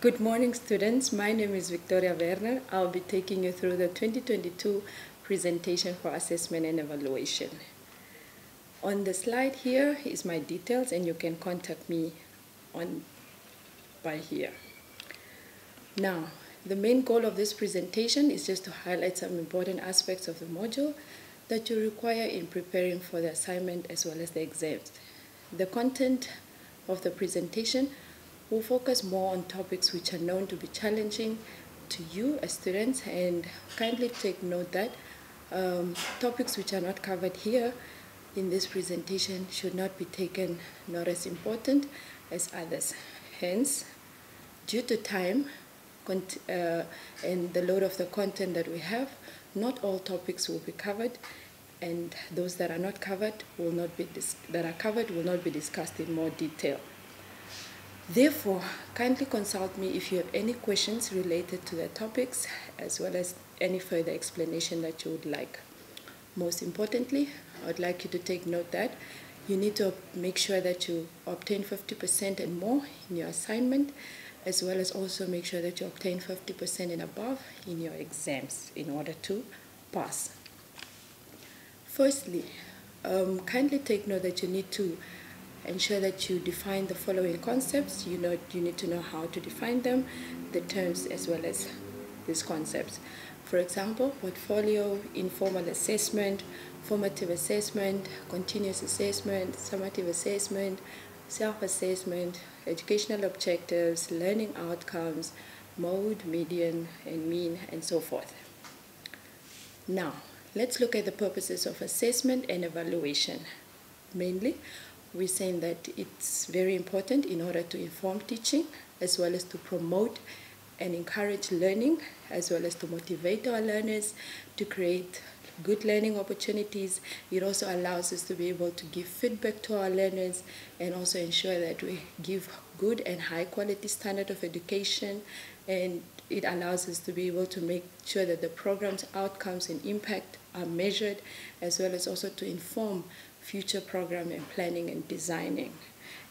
Good morning, students. My name is Victoria Werner. I'll be taking you through the 2022 presentation for assessment and evaluation. On the slide here is my details, and you can contact me by here. Now, the main goal of this presentation is just to highlight some important aspects of the module that you require in preparing for the assignment as well as the exams. The content of the presentation will focus more on topics which are known to be challenging to you as students, and kindly take note that topics which are not covered here in this presentation should not be taken not as important as others. Hence, due to time and the load of the content that we have, not all topics will be covered, and those that are not covered will not be will not be discussed in more detail. Therefore, kindly consult me if you have any questions related to the topics, as well as any further explanation that you would like. Most importantly, I would like you to take note that you need to make sure that you obtain 50% and more in your assignment, as well as also make sure that you obtain 50% and above in your exams in order to pass. Firstly, kindly take note that you need to ensure that you define the following concepts. You need to know how to define them, the terms as well as these concepts. For example, portfolio, informal assessment, formative assessment, continuous assessment, summative assessment, self-assessment, educational objectives, learning outcomes, mode, median, and mean, and so forth. Now, let's look at the purposes of assessment and evaluation. Mainly, we're saying that it's very important in order to inform teaching, as well as to promote and encourage learning, as well as to motivate our learners to create good learning opportunities. It also allows us to be able to give feedback to our learners and also ensure that we give good and high quality standard of education, and it allows us to be able to make sure that the program's outcomes and impact are measured, as well as also to inform future program and planning and designing.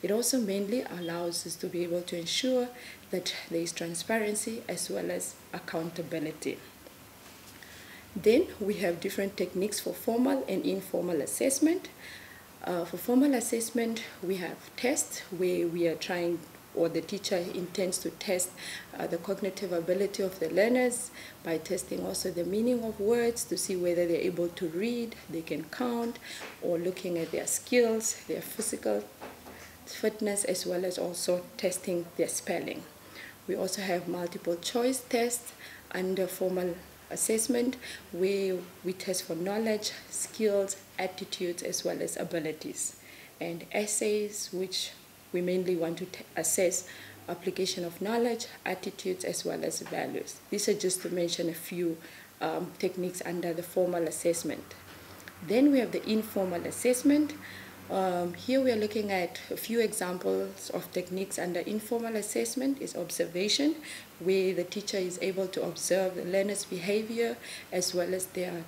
It also mainly allows us to be able to ensure that there is transparency as well as accountability. Then we have different techniques for formal and informal assessment. For formal assessment, we have tests where we are trying, or the teacher intends to test the cognitive ability of the learners by testing also the meaning of words to see whether they're able to read, they can count, or looking at their skills, their physical fitness, as well as also testing their spelling. We also have multiple choice tests under formal assessment where we test for knowledge, skills, attitudes, as well as abilities. And essays, which we mainly want to assess application of knowledge, attitudes, as well as values. These are just to mention a few techniques under the formal assessment. Then we have the informal assessment. Here we are looking at a few examples of techniques under informal assessment. Is observation, where the teacher is able to observe the learner's behavior, as well as they're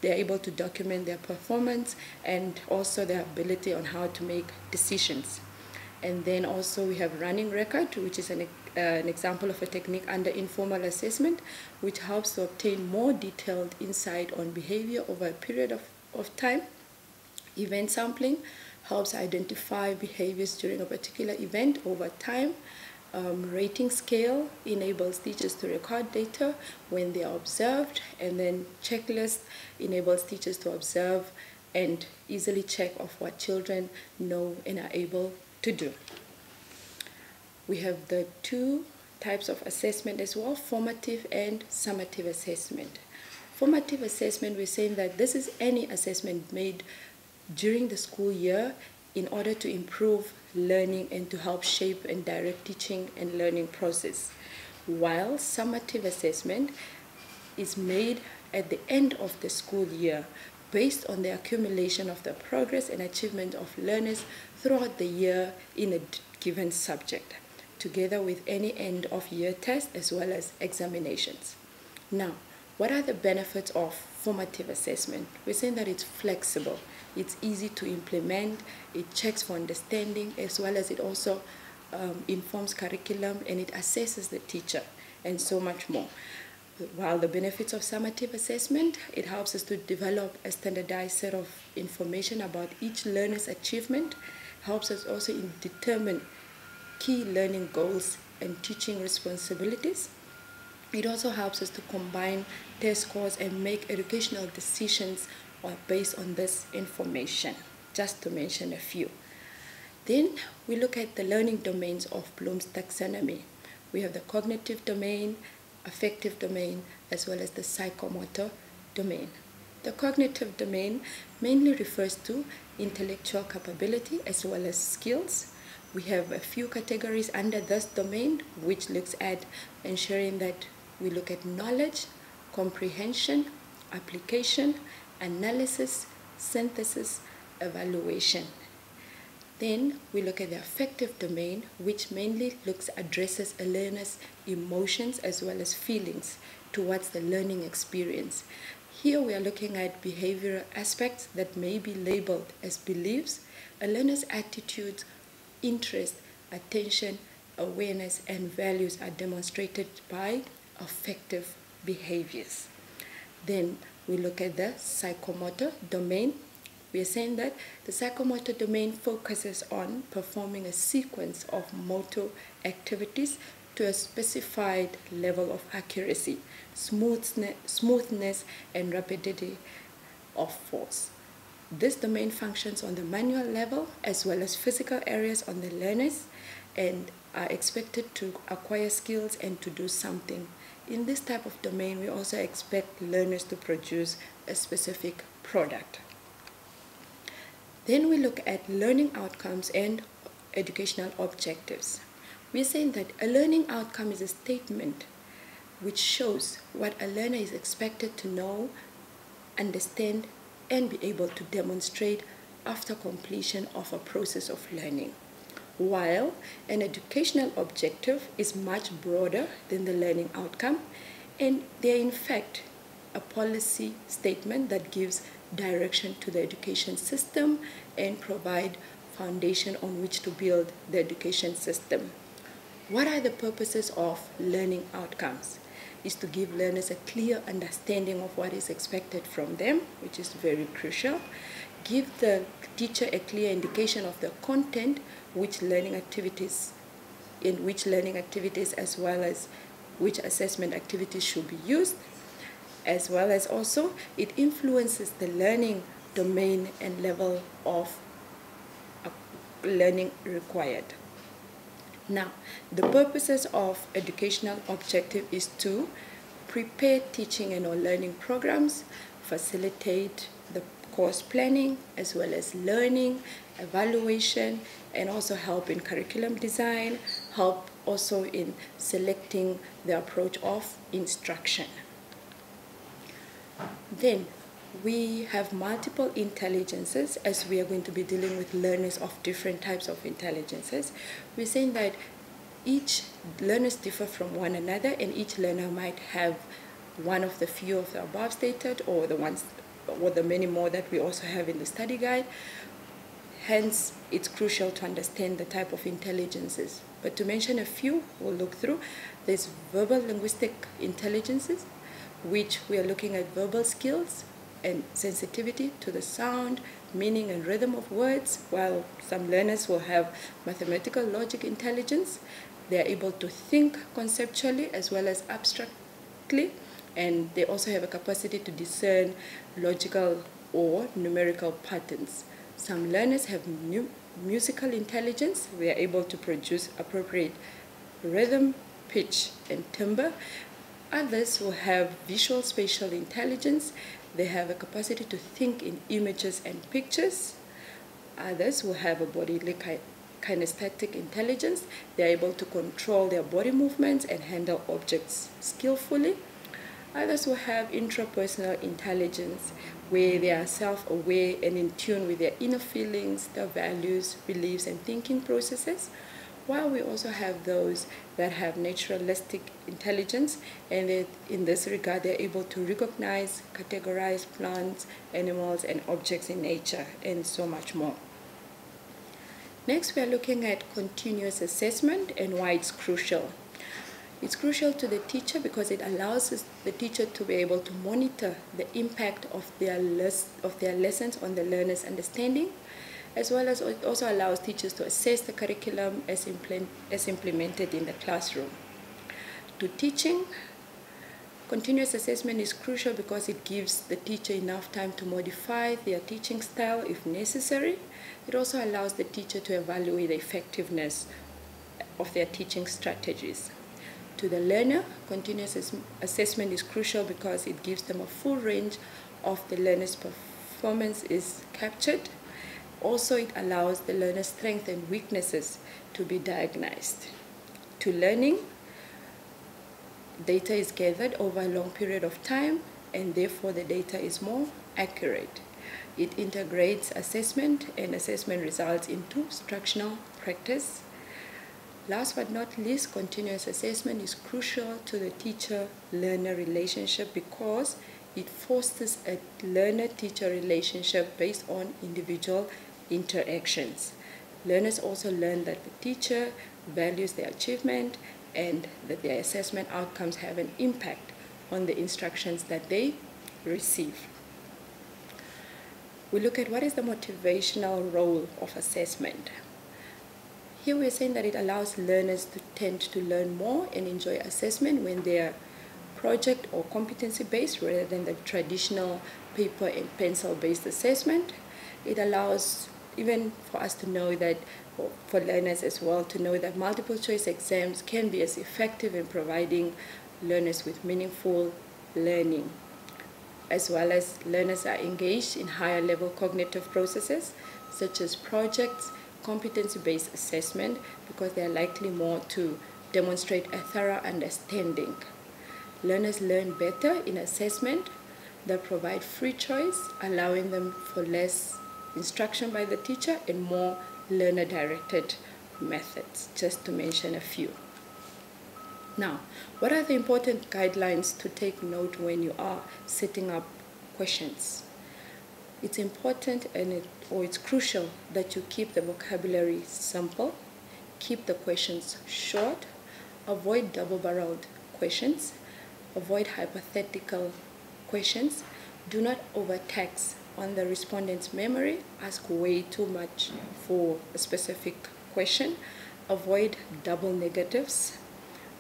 able to document their performance and also their ability on how to make decisions. And then also we have running record, which is an example of a technique under informal assessment, which helps to obtain more detailed insight on behavior over a period of time. Event sampling helps identify behaviors during a particular event over time. Rating scale enables teachers to record data when they are observed, and then checklist enables teachers to observe and easily check of what children know and are able to do. We have the two types of assessment as well, formative and summative assessment. Formative assessment, we're saying that this is any assessment made during the school year in order to improve learning and to help shape and direct teaching and learning process. While summative assessment is made at the end of the school year based on the accumulation of the progress and achievement of learners throughout the year in a given subject, together with any end of year test as well as examinations. Now, what are the benefits of formative assessment? We're saying that it's flexible, it's easy to implement, it checks for understanding, as well as it also informs curriculum, and it assesses the teacher, and so much more. While the benefits of summative assessment, it helps us to develop a standardized set of information about each learner's achievement, helps us also determine key learning goals and teaching responsibilities. It also helps us to combine test scores and make educational decisions based on this information, just to mention a few. Then we look at the learning domains of Bloom's taxonomy. We have the cognitive domain, affective domain, as well as the psychomotor domain. The cognitive domain mainly refers to intellectual capability as well as skills. We have a few categories under this domain, which looks at ensuring that we look at knowledge, comprehension, application, analysis, synthesis, evaluation. Then we look at the affective domain, which mainly addresses a learner's emotions as well as feelings towards the learning experience. Here we are looking at behavioral aspects that may be labeled as beliefs, a learner's attitudes, interest, attention, awareness, and values are demonstrated by affective behaviors. Then we look at the psychomotor domain. We are saying that the psychomotor domain focuses on performing a sequence of motor activities to a specified level of accuracy, smoothness, and rapidity of force. This domain functions on the manual level as well as physical areas on the learners and are expected to acquire skills and to do something. In this type of domain, we also expect learners to produce a specific product. Then we look at learning outcomes and educational objectives. We're saying that a learning outcome is a statement which shows what a learner is expected to know, understand, and be able to demonstrate after completion of a process of learning. While an educational objective is much broader than the learning outcome, and they are in fact a policy statement that gives direction to the education system and provide foundation on which to build the education system. What are the purposes of learning outcomes? Is to give learners a clear understanding of what is expected from them, which is very crucial. Give the teacher a clear indication of the content, which learning activities as well as which assessment activities should be used, as well as also it influences the learning domain and level of learning required. Now, the purposes of educational objective is to prepare teaching and or learning programs, facilitate the course planning, as well as learning, evaluation, and also help in curriculum design, help also in selecting the approach of instruction. Then we have multiple intelligences, as we are going to be dealing with learners of different types of intelligences. We're saying that each learners differ from one another, and each learner might have one of the few of the above stated or the many more that we also have in the study guide. Hence, it's crucial to understand the type of intelligences. But to mention a few, we'll look through. There's verbal linguistic intelligences, which we are looking at verbal skills and sensitivity to the sound, meaning, and rhythm of words, while some learners will have mathematical logic intelligence. They are able to think conceptually as well as abstractly, and they also have a capacity to discern logical or numerical patterns. Some learners have musical intelligence. We are able to produce appropriate rhythm, pitch, and timbre. Others will have visual spatial intelligence. They have a capacity to think in images and pictures. Others will have a bodily kinesthetic intelligence. They are able to control their body movements and handle objects skillfully. Others will have intrapersonal intelligence, where they are self-aware and in tune with their inner feelings, their values, beliefs, and thinking processes. While we also have those that have naturalistic intelligence, and in this regard, they're able to recognize, categorize plants, animals, and objects in nature, and so much more. Next, we are looking at continuous assessment and why it's crucial. It's crucial to the teacher because it allows the teacher to be able to monitor the impact of their lessons on the learner's understanding, as well as it also allows teachers to assess the curriculum as implemented in the classroom. To teaching, continuous assessment is crucial because it gives the teacher enough time to modify their teaching style if necessary. It also allows the teacher to evaluate the effectiveness of their teaching strategies. To the learner, continuous assessment is crucial because it gives them a full range of the learner's performance is captured. Also, it allows the learner's strengths and weaknesses to be diagnosed. To learning, data is gathered over a long period of time, and therefore the data is more accurate. It integrates assessment, and assessment results into instructional practice. Last but not least, continuous assessment is crucial to the teacher-learner relationship because it fosters a learner-teacher relationship based on individual interactions. Learners also learn that the teacher values their achievement and that their assessment outcomes have an impact on the instructions that they receive. We look at what is the motivational role of assessment. Here we're saying that it allows learners to tend to learn more and enjoy assessment when they are project or competency-based rather than the traditional paper and pencil-based assessment. It allows even for us to know that, for learners as well, to know that multiple choice exams can be as effective in providing learners with meaningful learning, as well as learners are engaged in higher level cognitive processes such as projects, competency-based assessment, because they are likely more to demonstrate a thorough understanding. Learners learn better in assessment that provide free choice, allowing them for less instruction by the teacher and more learner-directed methods, just to mention a few. Now, what are the important guidelines to take note when you are setting up questions? It's important it's crucial that you keep the vocabulary simple, keep the questions short, avoid double-barreled questions, avoid hypothetical questions, do not overtax on the respondent's memory, ask way too much for a specific question, avoid double negatives,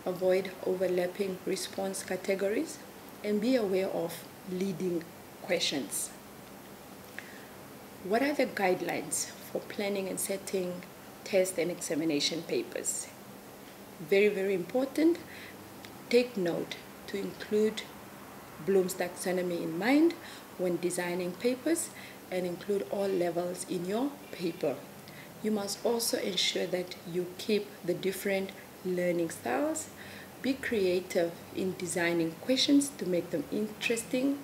avoid overlapping response categories, and be aware of leading questions. What are the guidelines for planning and setting test and examination papers? Very, very important. Take note to include Bloom's taxonomy in mind when designing papers and include all levels in your paper. You must also ensure that you keep the different learning styles. Be creative in designing questions to make them interesting.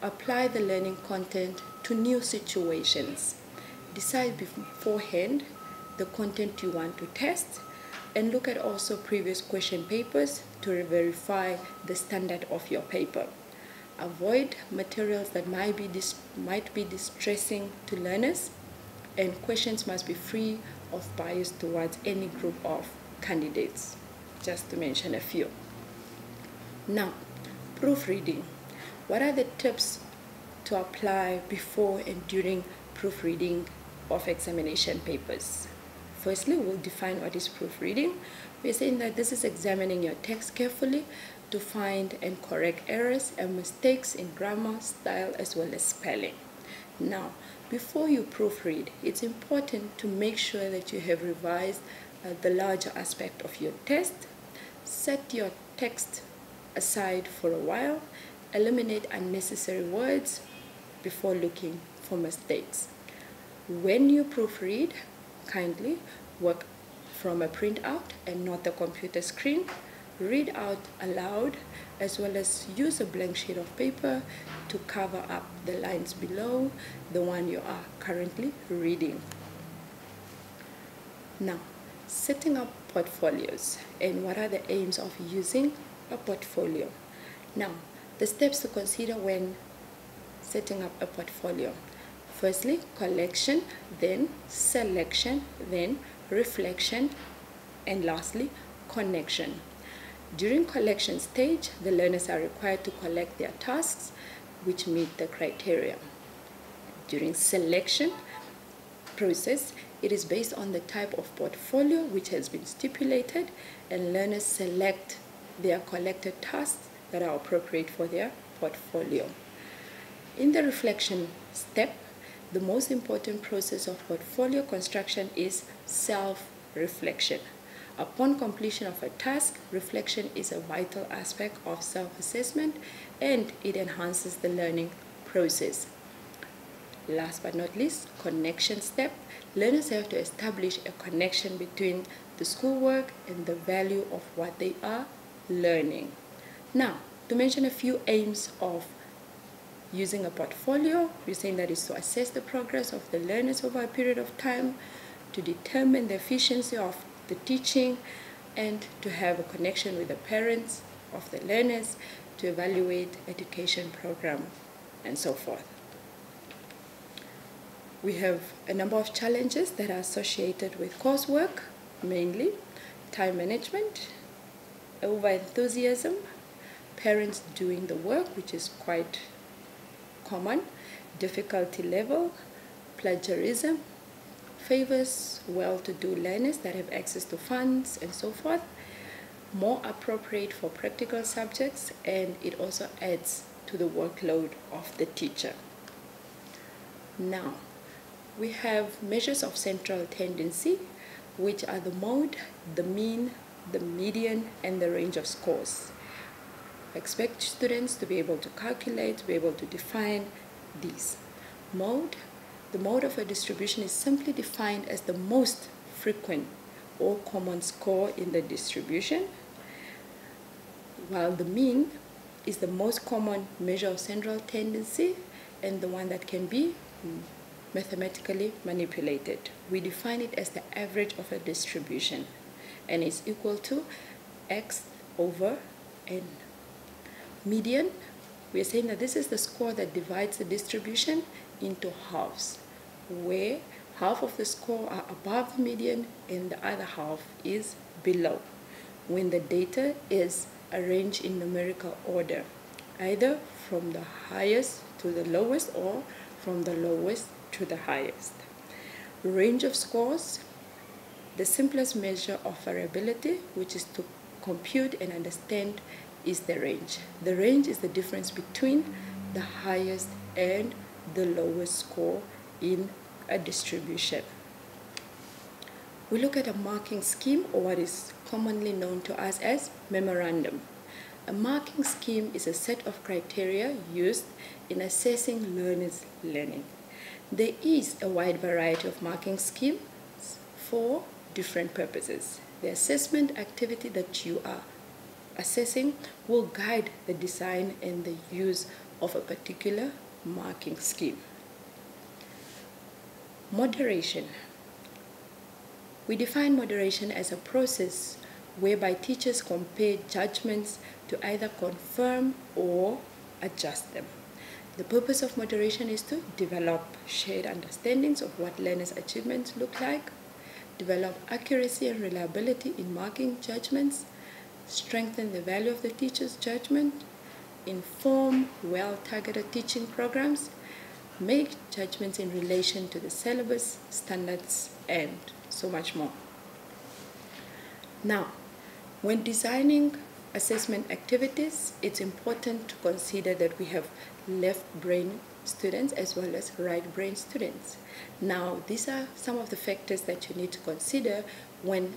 Apply the learning content to new situations. Decide beforehand the content you want to test, and look at also previous question papers to verify the standard of your paper. Avoid materials that might be distressing to learners, and questions must be free of bias towards any group of candidates, just to mention a few. Now, proofreading. What are the tips to apply before and during proofreading of examination papers? Firstly, we'll define what is proofreading. We're saying that this is examining your text carefully to find and correct errors and mistakes in grammar, style, as well as spelling. Now, before you proofread, it's important to make sure that you have revised the larger aspect of your test. Set your text aside for a while. Eliminate unnecessary words before looking for mistakes. When you proofread, kindly work from a printout and not the computer screen. Read out aloud, as well as use a blank sheet of paper to cover up the lines below the one you are currently reading. Now, setting up portfolios and what are the aims of using a portfolio. Now, the steps to consider when setting up a portfolio. Firstly, collection, then selection, then reflection, and lastly, connection. During collection stage, the learners are required to collect their tasks which meet the criteria. During selection process, it is based on the type of portfolio which has been stipulated, and learners select their collected tasks that are appropriate for their portfolio. In the reflection step, the most important process of portfolio construction is self-reflection. Upon completion of a task, reflection is a vital aspect of self-assessment, and it enhances the learning process. Last but not least, connection step. Learners have to establish a connection between the schoolwork and the value of what they are learning. Now, to mention a few aims of using a portfolio, we're saying that is to assess the progress of the learners over a period of time, to determine the efficiency of the teaching, and to have a connection with the parents of the learners, to evaluate education program, and so forth. We have a number of challenges that are associated with coursework, mainly time management, over-enthusiasm, parents doing the work, which is quite common, difficulty level, plagiarism, favors well-to-do learners that have access to funds, and so forth, more appropriate for practical subjects, and it also adds to the workload of the teacher. Now, we have measures of central tendency, which are the mode, the mean, the median, and the range of scores. I expect students to be able to calculate, to be able to define these. Mode, the mode of a distribution is simply defined as the most frequent or common score in the distribution, while the mean is the most common measure of central tendency and the one that can be mathematically manipulated. We define it as the average of a distribution, and it's equal to x over n. Median, we are saying that this is the score that divides the distribution into halves, where half of the score are above the median and the other half is below, when the data is arranged in numerical order, either from the highest to the lowest or from the lowest to the highest. Range of scores, the simplest measure of variability, which is to compute and understand, is the range. The range is the difference between the highest and the lowest score in a distribution. We look at a marking scheme, or what is commonly known to us as memorandum. A marking scheme is a set of criteria used in assessing learners' learning. There is a wide variety of marking schemes for different purposes. The assessment activity that you are assessing will guide the design and the use of a particular marking scheme. Moderation. We define moderation as a process whereby teachers compare judgments to either confirm or adjust them. The purpose of moderation is to develop shared understandings of what learners' achievements look like, develop accuracy and reliability in marking judgments, strengthen the value of the teacher's judgment, inform well-targeted teaching programs, make judgments in relation to the syllabus, standards, and so much more. Now, when designing assessment activities, it's important to consider that we have left brain students as well as right brain students. Now, these are some of the factors that you need to consider when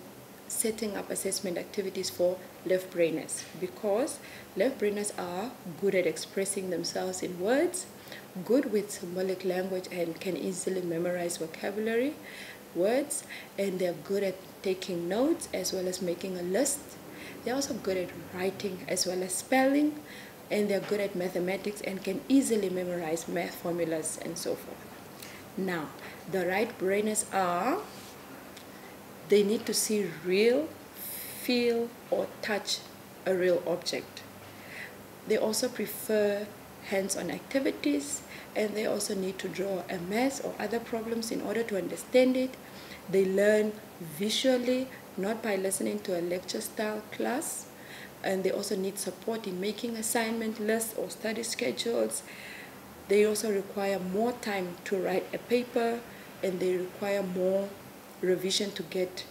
setting up assessment activities for left brainers, because left brainers are good at expressing themselves in words, good with symbolic language, and can easily memorize vocabulary, words, and they're good at taking notes as well as making a list. They're also good at writing as well as spelling, and they're good at mathematics and can easily memorize math formulas and so forth. Now, the right brainers are, they need to see real, feel, or touch a real object. They also prefer hands-on activities, and they also need to draw a math or other problems in order to understand it. They learn visually, not by listening to a lecture-style class, and they also need support in making assignment lists or study schedules. They also require more time to write a paper, and they require more revision to get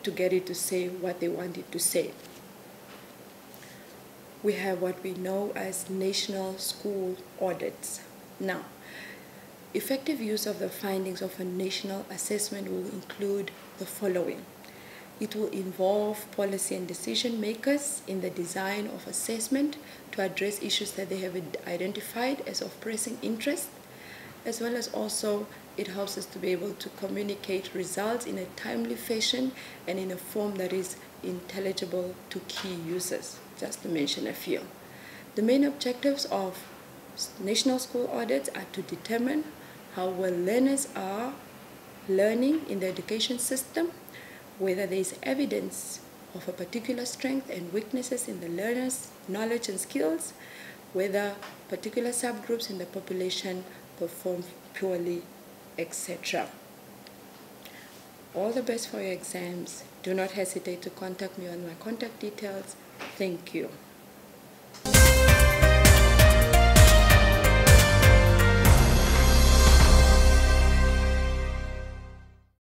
it to say what they want it to say. We have what we know as national school audits. Now, effective use of the findings of a national assessment will include the following. It will involve policy and decision makers in the design of assessment to address issues that they have identified as of pressing interest, as well as also it helps us to be able to communicate results in a timely fashion and in a form that is intelligible to key users, just to mention a few. The main objectives of national school audits are to determine how well learners are learning in the education system, whether there is evidence of a particular strength and weaknesses in the learners' knowledge and skills, whether particular subgroups in the population perform poorly, etc. All the best for your exams. Do not hesitate to contact me on my contact details. Thank you.